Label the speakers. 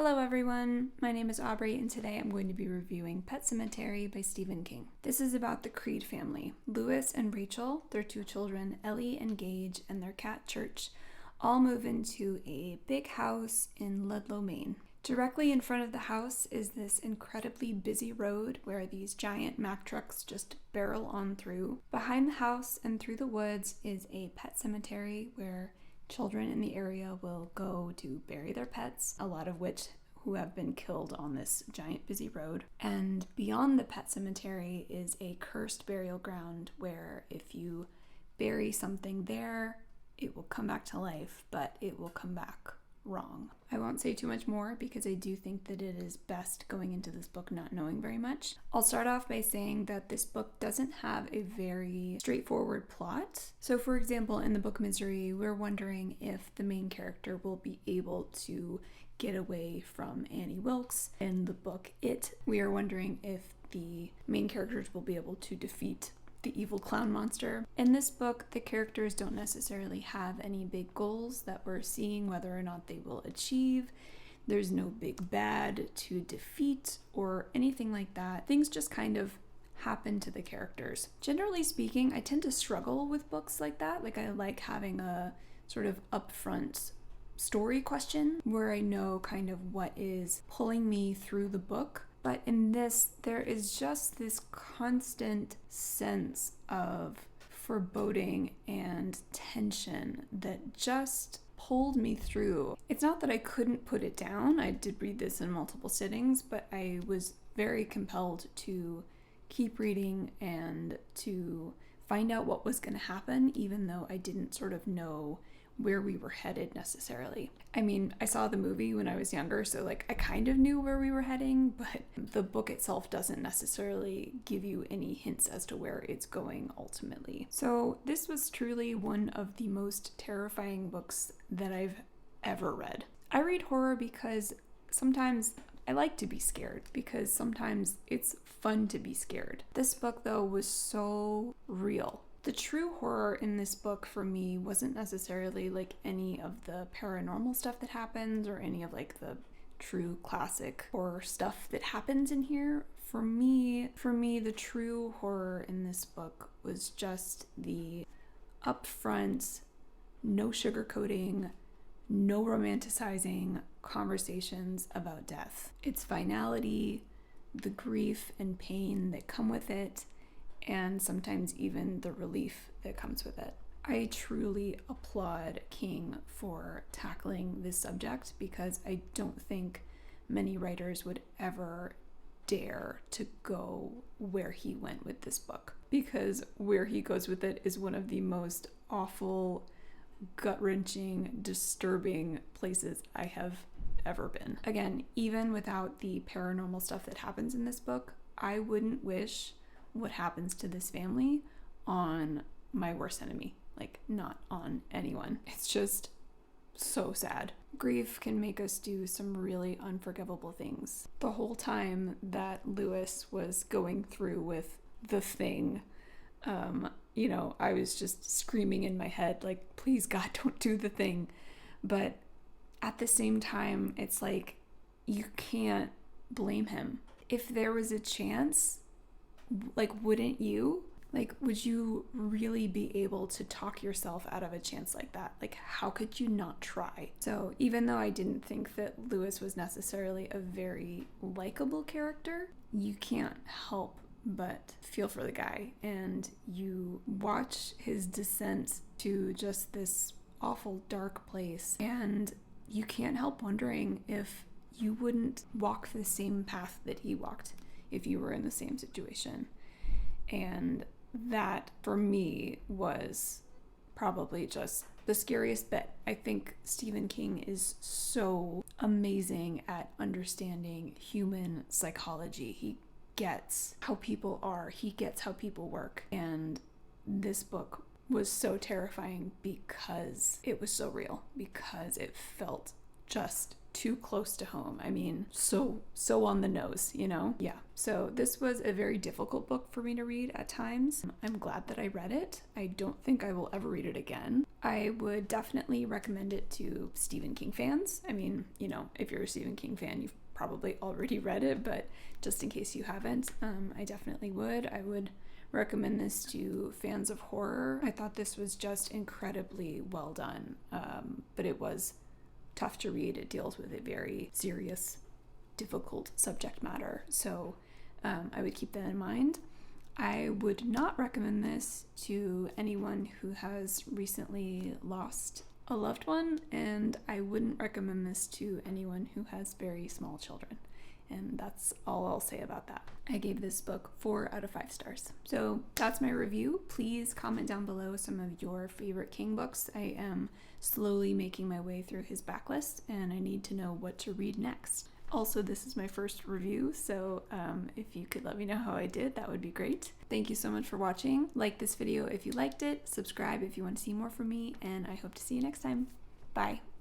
Speaker 1: Hello everyone, my name is Aubrey and today I'm going to be reviewing Pet Sematary by Stephen King. This is about the Creed family. Lewis and Rachel, their two children, Ellie and Gage, and their cat Church, all move into a big house in Ludlow, Maine. Directly in front of the house is this incredibly busy road where these giant Mack trucks just barrel on through. Behind the house and through the woods is a pet cemetery where children in the area will go to bury their pets, a lot of which who have been killed on this giant busy road. And beyond the pet cemetery is a cursed burial ground where if you bury something there, it will come back to life, but it will come back wrong. I won't say too much more because I do think that it is best going into this book not knowing very much. I'll start off by saying that this book doesn't have a very straightforward plot. So for example, in the book Misery, we're wondering if the main character will be able to get away from Annie Wilkes. In the book It, we are wondering if the main characters will be able to defeat the evil clown monster. In this book, the characters don't necessarily have any big goals that we're seeing whether or not they will achieve. There's no big bad to defeat or anything like that. Things just kind of happen to the characters. Generally speaking, I tend to struggle with books like that. Like I like having a sort of upfront story question where I know kind of what is pulling me through the book. But in this, there is just this constant sense of foreboding and tension that just pulled me through. It's not that I couldn't put it down. I did read this in multiple sittings, but I was very compelled to keep reading and to find out what was going to happen, even though I didn't sort of know where we were headed necessarily. I mean, I saw the movie when I was younger, so like I kind of knew where we were heading, but the book itself doesn't necessarily give you any hints as to where it's going ultimately. So this was truly one of the most terrifying books that I've ever read. I read horror because sometimes I like to be scared, because sometimes it's fun to be scared. This book though was so real. The true horror in this book for me wasn't necessarily like any of the paranormal stuff that happens or any of like the true classic horror stuff that happens in here. For me, the true horror in this book was just the upfront, no sugarcoating, no romanticizing conversations about death. Its finality, the grief and pain that come with it, and sometimes even the relief that comes with it. I truly applaud King for tackling this subject because I don't think many writers would ever dare to go where he went with this book, because where he goes with it is one of the most awful, gut-wrenching, disturbing places I have ever been. Again, even without the paranormal stuff that happens in this book, I wouldn't wish what happens to this family on my worst enemy, like not on anyone. It's just so sad. Grief can make us do some really unforgivable things. The whole time that Lewis was going through with the thing, I was just screaming in my head like, please God, don't do the thing. But at the same time, it's like you can't blame him. If there was a chance, like, wouldn't you? Like, would you really be able to talk yourself out of a chance like that? Like, how could you not try? So even though I didn't think that Lewis was necessarily a very likable character, you can't help but feel for the guy. And you watch his descent to just this awful dark place, and you can't help wondering if you wouldn't walk the same path that he walked if you were in the same situation. And that for me was probably just the scariest bit. I think Stephen King is so amazing at understanding human psychology. He gets how people are, he gets how people work. And this book was so terrifying because it was so real, because it felt just too close to home. I mean, so on the nose, you know? Yeah. So this was a very difficult book for me to read at times. I'm glad that I read it. I don't think I will ever read it again. I would definitely recommend it to Stephen King fans. I mean, you know, if you're a Stephen King fan, you've probably already read it, but just in case you haven't, I definitely would. I would recommend this to fans of horror. I thought this was just incredibly well done, but it was tough to read. It deals with a very serious, difficult subject matter, so I would keep that in mind. I would not recommend this to anyone who has recently lost a loved one, and I wouldn't recommend this to anyone who has very small children. And that's all I'll say about that. I gave this book 4 out of 5 stars. So that's my review. Please comment down below some of your favorite King books. I am slowly making my way through his backlist, and I need to know what to read next. Also, this is my first review, so if you could let me know how I did, that would be great. Thank you so much for watching. Like this video if you liked it, subscribe if you want to see more from me, and I hope to see you next time. Bye.